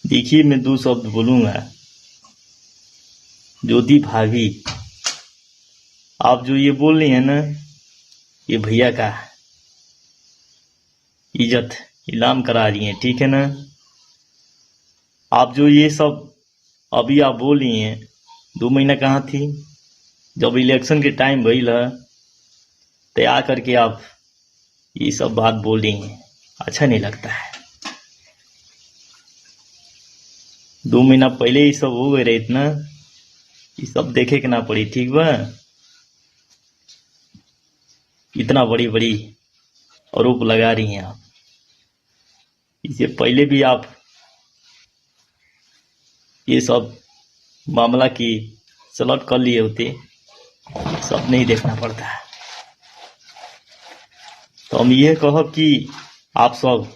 देखिए, मैं दो शब्द बोलूंगा। ज्योति भाभी, आप जो ये बोल रही है ना, ये भैया का इज्जत नीलाम करा रही हैं, ठीक है ना। आप जो ये सब अभी आप बोल रही हैं, 2 महीना कहाँ थी जब इलेक्शन के टाइम भइल है, तो आ करके आप ये सब बात बोल रही हैं। अच्छा नहीं लगता है। 2 महीना पहले ये सब हो गए रहे इतना, ये सब देखे के ना पड़ी, ठीक बा। इतना बड़ी बड़ी आरोप लगा रही हैं आप। इससे पहले भी आप ये सब मामला की सलट कर लिए होते, सब नहीं देखना पड़ता है। तो हम ये कहब कि आप सब